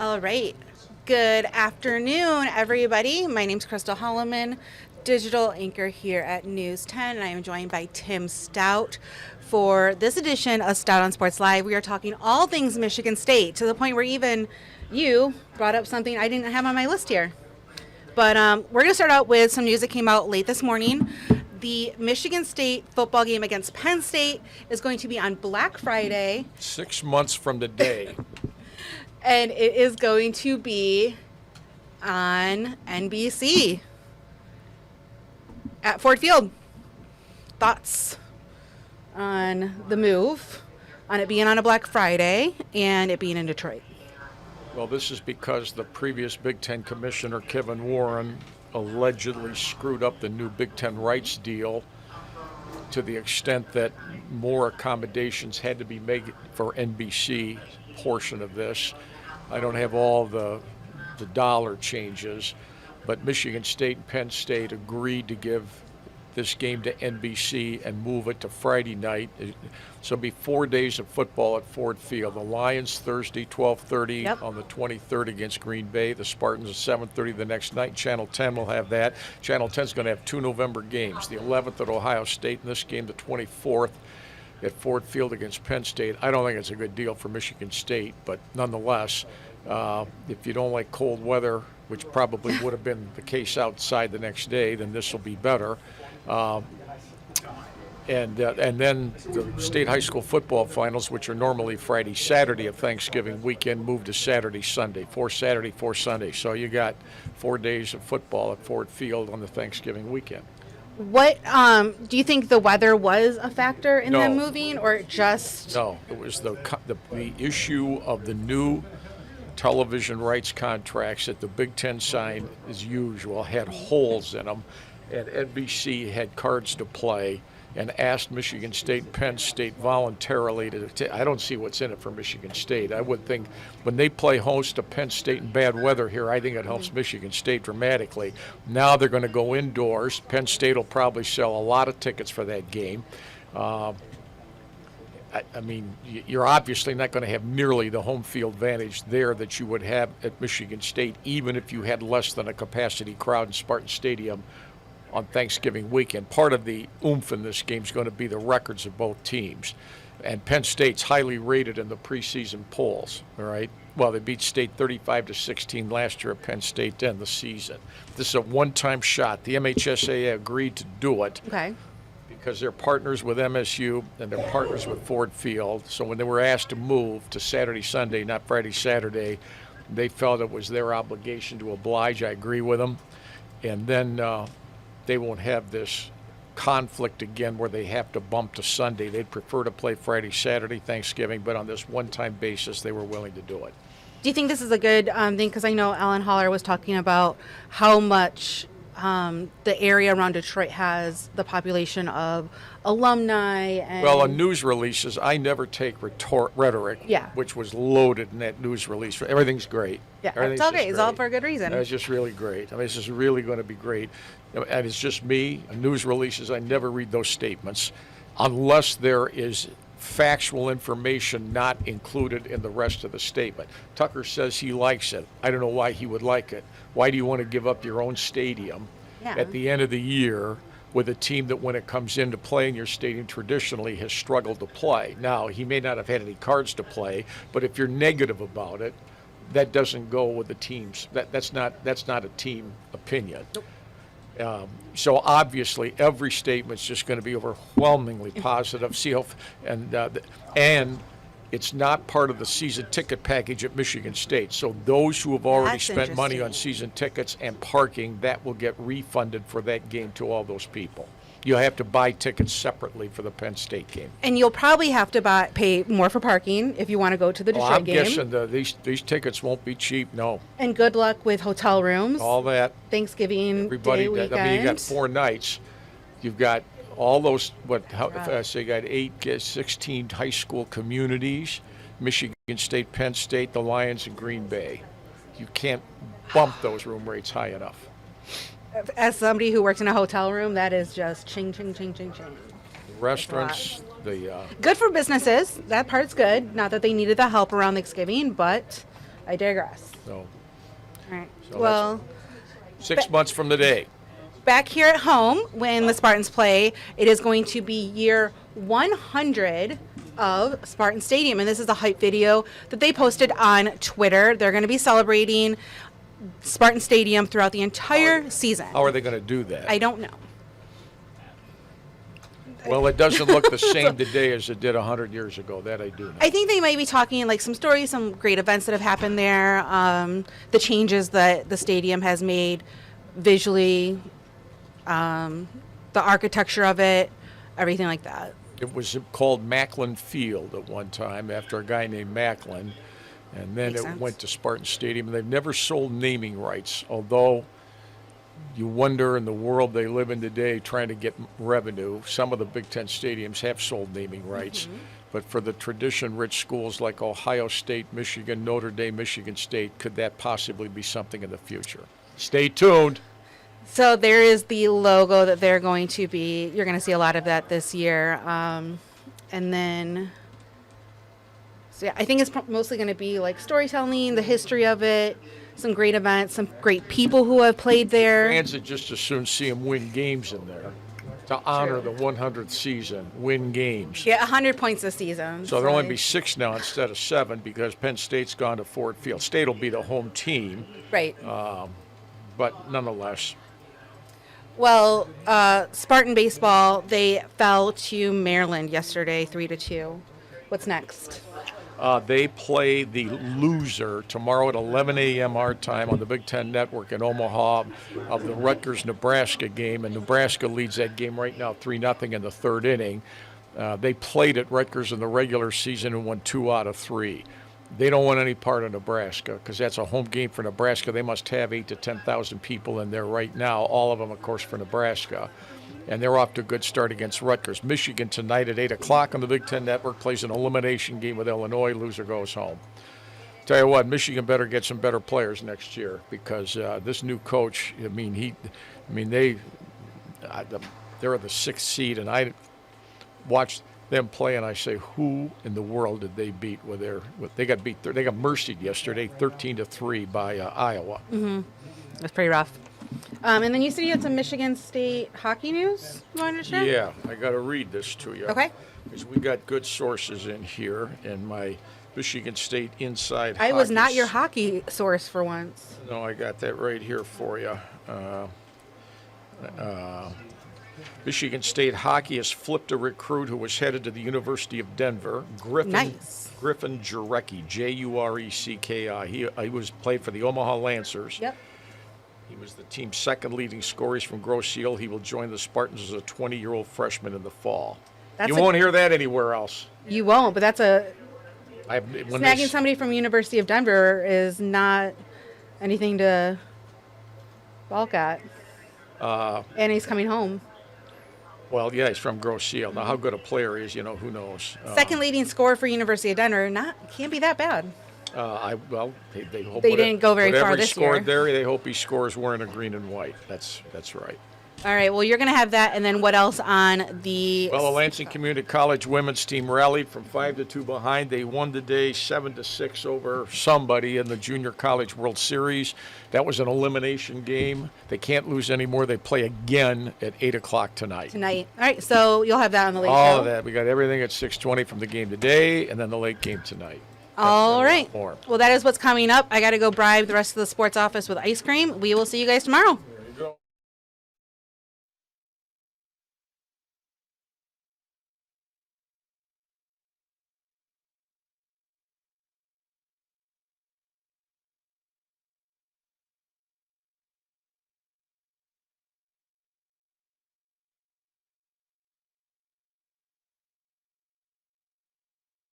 All right. Good afternoon, everybody. My name's Crystal Holloman, digital anchor here at News 10, and I am joined by Tim Staudt for this edition of Staudt on Sports Live. We are talking all things Michigan State to the point where even you brought up something I didn't have on my list here. But we're going to start out with some news that came out late this morning. The Michigan State football game against Penn State is going to be on Black Friday. 6 months from today. And it is going to be on NBC at Ford Field. Thoughts on the move, on it being on a Black Friday and it being in Detroit? Well, this is because the previous Big Ten commissioner, Kevin Warren, allegedly screwed up the new Big Ten rights deal to the extent that more accommodations had to be made for NBC portion of this. I don't have all the dollar changes, but Michigan State and Penn State agreed to give this game to NBC and move it to Friday night. So it'll be 4 days of football at Ford Field. The Lions Thursday, 12:30 on the 23rd against Green Bay. The Spartans at 7:30 the next night. Channel 10 will have that. Channel 10 is going to have 2 November games. The 11th at Ohio State, and this game the 24th at Ford Field against Penn State. I don't think it's a good deal for Michigan State, but nonetheless, if you don't like cold weather, which probably would have been the case outside the next day, then this will be better. And then the state high school football finals, which are normally Friday, Saturday of Thanksgiving weekend, moved to Saturday, Sunday. 4 Saturday, 4 Sunday. So you got 4 days of football at Ford Field on the Thanksgiving weekend. What do you think the weather was a factor in No. them moving, or just? No, it was the issue of the new television rights contracts that the Big Ten signed, as usual, had holes in them, and NBC had cards to play and asked Michigan State and Penn State voluntarily to I don't see what's in it for Michigan State. I would think when they play host to Penn State in bad weather here, I think it helps Michigan State dramatically. Now they're going to go indoors. Penn State will probably sell a lot of tickets for that game. I mean, you're obviously not going to have nearly the home field advantage there that you would have at Michigan State, even if you had less than a capacity crowd in Spartan Stadium on Thanksgiving weekend. Part of the oomph in this game is going to be the records of both teams. And Penn State's highly rated in the preseason polls, all right? Well, they beat State 35-16 last year at Penn State to end the season. This is a one-time shot. The MHSAA agreed to do it. Okay. Because they're partners with MSU and they're partners with Ford Field. So when they were asked to move to Saturday, Sunday, not Friday, Saturday, they felt it was their obligation to oblige. I agree with them. And then they won't have this conflict again where they have to bump to Sunday. They'd prefer to play Friday, Saturday, Thanksgiving, but on this one-time basis, they were willing to do it. Do you think this is a good thing? Because I know Alan Haller was talking about how much the area around Detroit has the population of alumni. And well, on news releases, I never take rhetoric, which was loaded in that news release. Everything's great. Yeah, it's all great. It's all for a good reason. It's just really great. I mean, this is really going to be great. And it's just me. News releases, I never read those statements unless there is factual information not included in the rest of the statement. Tucker says he likes it. I don't know why he would like it. Why do you want to give up your own stadium at the end of the year with a team that when it comes in to play in your stadium traditionally has struggled to play? Now, he may not have had any cards to play, but if you're negative about it, that doesn't go with the teams. That's not a team opinion. Nope. So obviously, every statement's just going to be overwhelmingly positive. And it's not part of the season ticket package at Michigan State. So those who have already spent money on season tickets and parking, that will get refunded for that game to all those people. You'll have to buy tickets separately for the Penn State game. And you'll probably have to pay more for parking if you want to go to the Detroit game. I'm guessing these tickets won't be cheap, no. And good luck with hotel rooms. All that. Thanksgiving Day weekend. I mean, you got 4 nights. You've got all those, so you got 16 high school communities, Michigan State, Penn State, the Lions, and Green Bay. You can't bump those room rates high enough. As somebody who works in a hotel room, that is just ching, ching, ching, ching, ching. Restaurants, good for businesses. That part's good. Not that they needed the help around Thanksgiving, but I digress. So, All right. So Well, 6 months from today. back here at home, when the Spartans play, it is going to be year 100 of Spartan Stadium. And this is a hype video that they posted on Twitter. They're going to be celebrating Spartan Stadium throughout the entire season. How are they going to do that? I don't know. Well, it doesn't look the same today as it did 100 years ago. That I do know. I think they might be talking like some stories, some great events that have happened there, the changes that the stadium has made visually, the architecture of it, everything like that. It was called Macklin Field at one time after a guy named Macklin, and then Makes it sense. went to Spartan Stadium. They've never sold naming rights, although you wonder in the world they live in today trying to get revenue. Some of the Big Ten stadiums have sold naming rights, but for the tradition-rich schools like Ohio State, Michigan, Notre Dame, Michigan State, could that possibly be something in the future? Stay tuned. So there is the logo that they're going to be, you're going to see a lot of that this year. And then, so yeah, I think it's mostly going to be like storytelling, the history of it, some great events, some great people who have played there. Fans would just as soon see them win games in there to honor True. the 100th season, win games. Yeah, 100 points this season. So there'll only be 6 now instead of 7 because Penn State's gone to Ford Field. State will be the home team, Right. but nonetheless, Well, Spartan baseball, they fell to Maryland yesterday, 3-2. What's next? they play the loser tomorrow at 11 a.m. our time on the Big Ten Network in Omaha of the Rutgers-Nebraska game, and Nebraska leads that game right now 3-0 in the third inning. They played at Rutgers in the regular season and won 2 out of 3. They don't want any part of Nebraska because that's a home game for Nebraska. They must have 8,000 to 10,000 people in there right now, all of them, of course, for Nebraska. And they're off to a good start against Rutgers. Michigan tonight at 8 o'clock on the Big Ten Network plays an elimination game with Illinois. Loser goes home. Tell you what, Michigan better get some better players next year because this new coach, they're the 6th seed, and I watched them play, and I say, who in the world did they beat they got beat? They got mercied yesterday, 13-3 by Iowa. Mm-hmm. That's pretty rough. And then you said you had some Michigan State hockey news you wanted to share? Yeah, I got to read this to you. Okay. Because we got good sources in here, and my Michigan State inside. I was not hockey your hockey source for once. No, I got that right here for you. Michigan State hockey has flipped a recruit who was headed to the University of Denver, Griffin Jurecki, Jurecki. He was played for the Omaha Lancers. Yep. He was the team's second leading scorer. He's from Grosse Ile. He will join the Spartans as a 20-year-old freshman in the fall. You won't hear that anywhere else. You won't, but that's When snagging somebody from University of Denver is not anything to balk at. And he's coming home. Well, yeah, he's from Grosse Ile. Now, how good a player he is, who knows? Second leading scorer for University of Denver, can't be that bad. They hope They didn't go very far this year. Whatever he scored there, they hope he scores wearing a green and white. That's right. All right, well, you're going to have that, and then what else on the... Well, the Lansing Community College women's team rallied from 5-2 behind. They won today 7-6 over somebody in the Junior College World Series. That was an elimination game. They can't lose anymore. They play again at 8 o'clock tonight. All right, so you'll have that on the late All show. of that. We got everything at 6:20 from the game today, and then the late game tonight. All right. More. Well, that is what's coming up. I got to go bribe the rest of the sports office with ice cream. We will see you guys tomorrow.